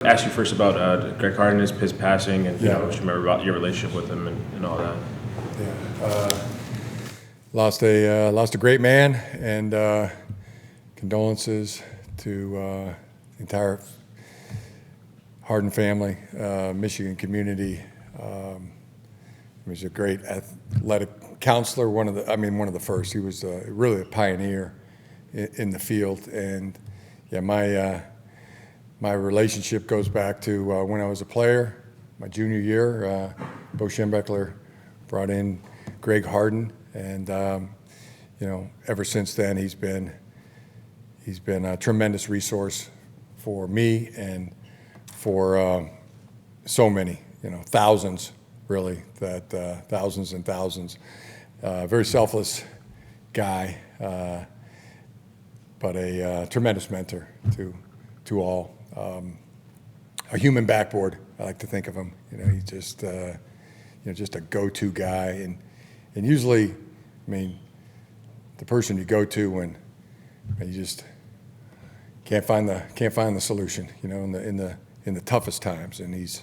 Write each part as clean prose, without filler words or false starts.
Ask you first about Greg Harden, his passing, and just remember about your relationship with him and all that. Yeah, lost a great man, and condolences to the entire Harden family, Michigan community. He was a great athletic counselor, one of the first. He was really a pioneer in the field, and my relationship goes back to when I was a player, my junior year. Bo Schembechler brought in Greg Harden, and ever since then he's been a tremendous resource for me and for so many, thousands, really, thousands and thousands. Very selfless guy, but a tremendous mentor to all. A human backboard, I like to think of him. He's just just a go-to guy, and usually, the person you go to when you just can't find the solution, in the toughest times, and he's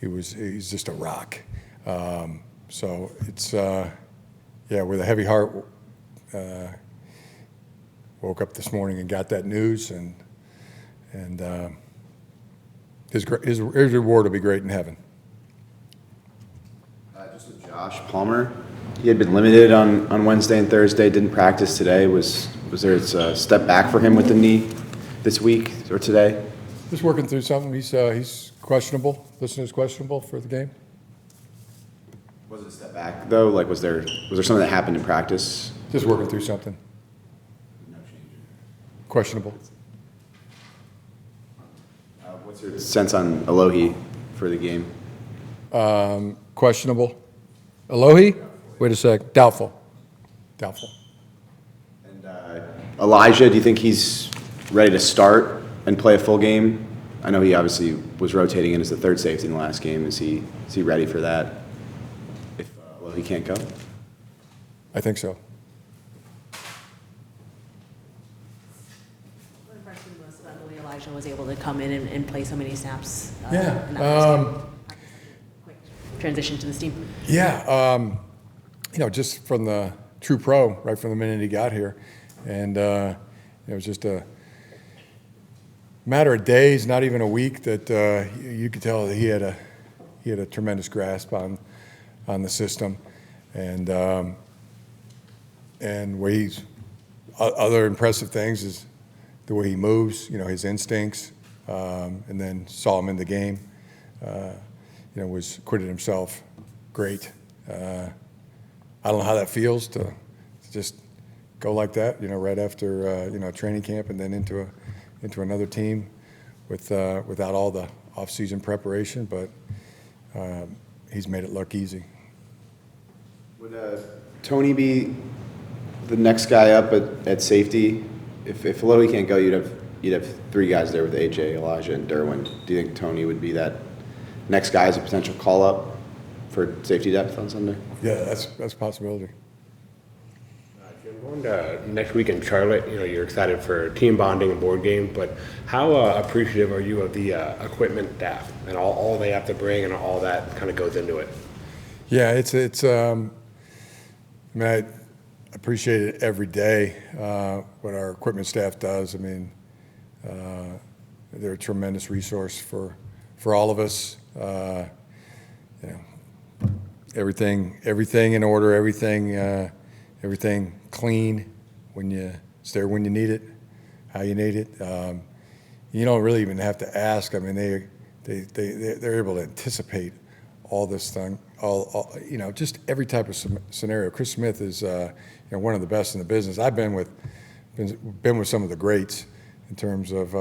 just a rock. So it's with a heavy heart, woke up this morning and got that news, and his reward will be great in heaven. Just with Josh Palmer, he had been limited on Wednesday and Thursday, didn't practice today. Was there a step back for him with the knee this week or today? Just working through something. He's questionable. Listeners questionable for the game. Was it a step back though? Like was there something that happened in practice? Just working through something. No change. Questionable. What's your sense on Alohi for the game? Questionable. Alohi? Wait a sec. Doubtful. And Elijah, do you think he's ready to start and play a full game? I know he obviously was rotating in as the third safety in the last game. Is he ready for that if Alohi can't go? I think so. Elijah was able to come in and play so many snaps. Quick transition to this team. Just from the true pro, right from the minute he got here, and it was just a matter of days, not even a week, that you could tell that he had a tremendous grasp on the system, and ways. Other impressive things is the way he moves, his instincts, and then saw him in the game. Was acquitted himself great. I don't know how that feels to just go like that, right after training camp and then into another team without all the off-season preparation, but he's made it look easy. Would Tony be the next guy up at safety? If Alohi can't go, you'd have three guys there with AJ, Elijah, and Derwin. Do you think Tony would be that next guy as a potential call-up for safety depth on Sunday? Yeah, that's a possibility. Jim, going to next week in Charlotte, you're excited for team bonding and board game, but how appreciative are you of the equipment staff and all they have to bring and all that kind of goes into it? Yeah, it's I appreciate it every day, what our equipment staff does. They're a tremendous resource for all of us. Everything in order, everything clean it's there when you need it, how you need it. You don't really even have to ask. They're able to anticipate all this thing, just every type of scenario. Chris Smith is one of the best in the business. I've been with some of the greats in terms of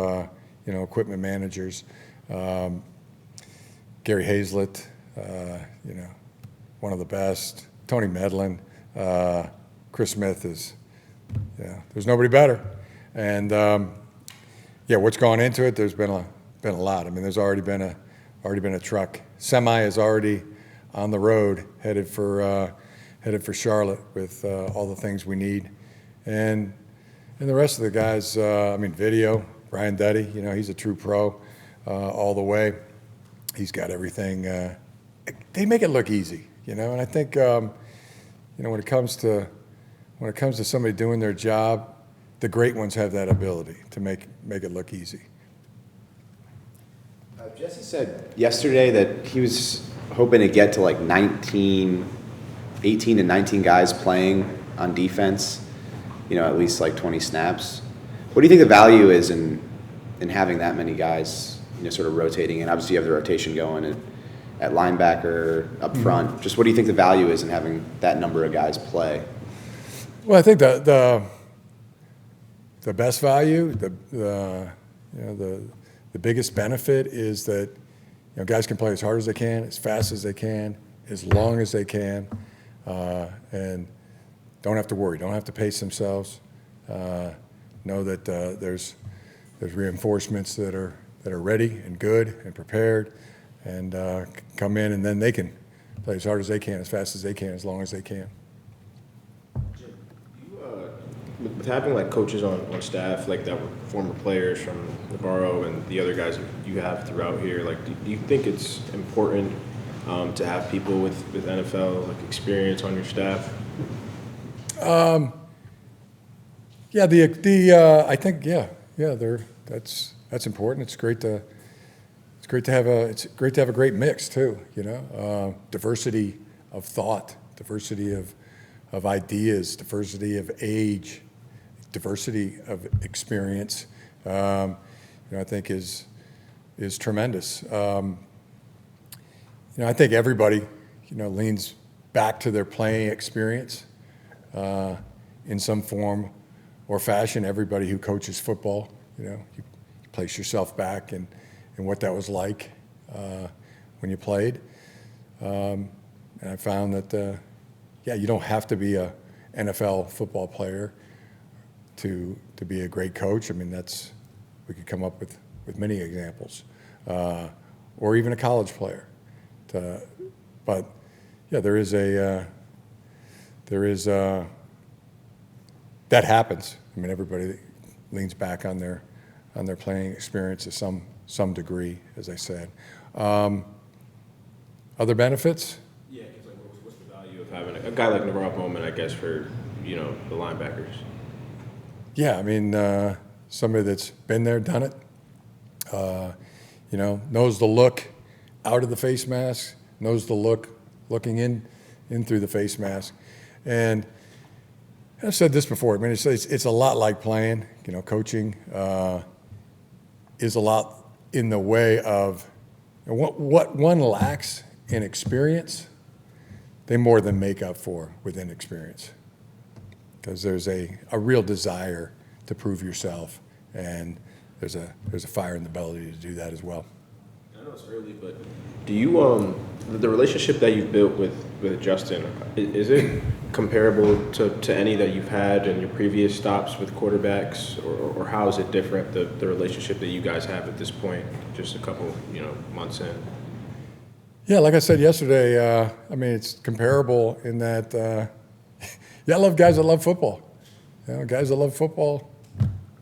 equipment managers. Gary Hazlett, one of the best. Tony Medlin, Chris Smith is, there's nobody better. And what's gone into it? There's been a lot. There's already been a truck. Semi is already on the road, headed for Charlotte with all the things we need, and the rest of the guys. Video, Brian Duddy, he's a true pro. all the way. He's got everything. They make it look easy, and I think when it comes to somebody doing their job, the great ones have that ability to make it look easy. Jesse said yesterday that he was hoping to get to like 18 to 19 guys playing on defense, at least like 20 snaps. What do you think the value is in having that many guys, sort of rotating? And obviously you have the rotation going at linebacker, up front. Just what do you think the value is in having that number of guys play? Well, I think the best value, the biggest benefit is that guys can play as hard as they can, as fast as they can, as long as they can, and don't have to worry, don't have to pace themselves. Know that there's reinforcements that are ready and good and prepared, and come in, and then they can play as hard as they can, as fast as they can, as long as they can. With having like coaches on staff like that were former players from NaVorro and the other guys you have throughout here, like do you think it's important to have people with NFL like experience on your staff? Yeah, I think that's important. It's great to have a great mix too. Diversity of thought, diversity of ideas, diversity of age, diversity of experience. I think is tremendous. I think everybody leans back to their playing experience in some form or fashion. Everybody who coaches football, you place yourself back in what that was like when you played. And I found that, you don't have to be a NFL football player to be a great coach. I mean, we could come up with many examples, or even a college player. But there is that happens. I mean, everybody leans back on their playing experience to some degree, as I said. Other benefits? Yeah, because like, what's the value of having a guy like NaVorro Bowman, I guess, for the linebackers? Yeah, I mean, somebody that's been there, done it. Knows the look out of the face mask, knows the looking in through the face mask, and I've said this before. I mean, it's a lot like playing. Coaching is a lot in the way of what one lacks in experience. They more than make up for with inexperience, because there's a real desire to prove yourself, and there's a fire in the belly to do that as well. I know it's early, but do you the relationship that you've built with Justin, is it comparable to any that you've had in your previous stops with quarterbacks, or how is it different, the relationship that you guys have at this point, just a couple months in? Yeah, like I said yesterday, I mean, it's comparable in that I love guys that love football. Guys that love football,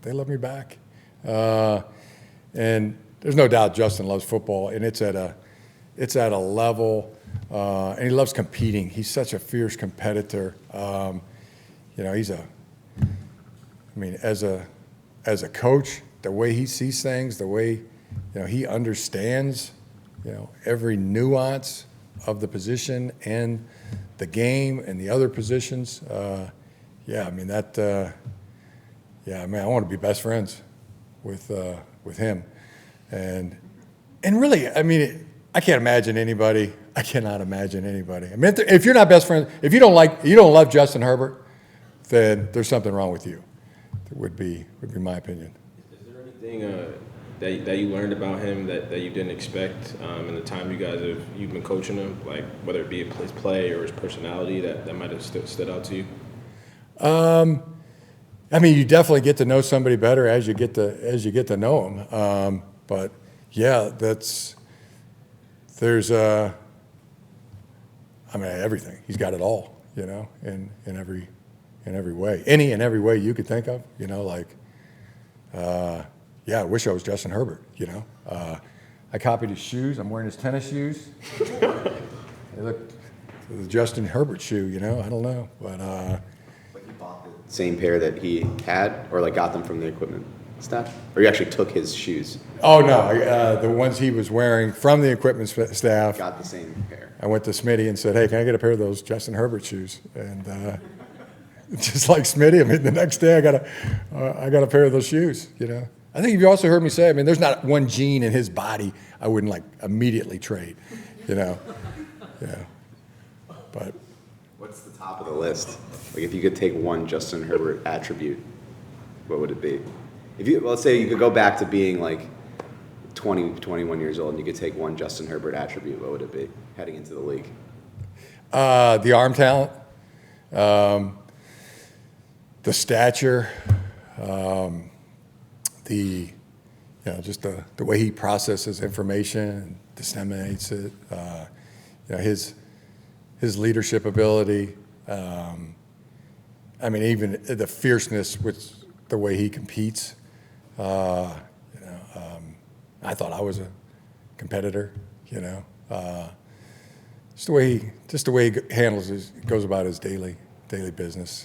they love me back. And there's no doubt Justin loves football, and it's at a level, and he loves competing. He's such a fierce competitor. As a coach, the way he sees things, the way he understands every nuance of the position and the game and the other positions. I want to be best friends with him, and really, I mean, I cannot imagine anybody. I mean, if you're not best friends, if you don't love Justin Herbert, then there's something wrong with you. That would be my opinion. Is there anything that you learned about him that you didn't expect in the time you've been coaching him, like whether it be his play or his personality that might have stood out to you? I mean, you definitely get to know somebody better as you get to know them. But yeah, there's everything. He's got it all, in every way, any and every way you could think of. I wish I was Justin Herbert. I copied his shoes. I'm wearing his tennis shoes. They look the Justin Herbert shoe, you know. I don't know, but Like you bought the same pair that he had, or like got them from the equipment staff, or you actually took his shoes, oh no, the ones he was wearing from the equipment staff. got the same pair. I went to Smitty and said, "Hey, can I get a pair of those Justin Herbert shoes?" And just like Smitty, I mean, the next day I got a pair of those shoes. You know, I think you've also heard me say, I mean, there's not one gene in his body I wouldn't like immediately trade. You know, yeah. But What's the top of the list? Like if you could take one Justin Herbert attribute, what would it be? If you, let's say you could go back to being like 20, 21 years old and you could take one Justin Herbert attribute, what would it be heading into the league? the arm talent, the stature, just the way he processes information and disseminates it, his leadership ability. I mean, even the fierceness with the way he competes. I thought I was a competitor, just the way he handles goes about his daily business.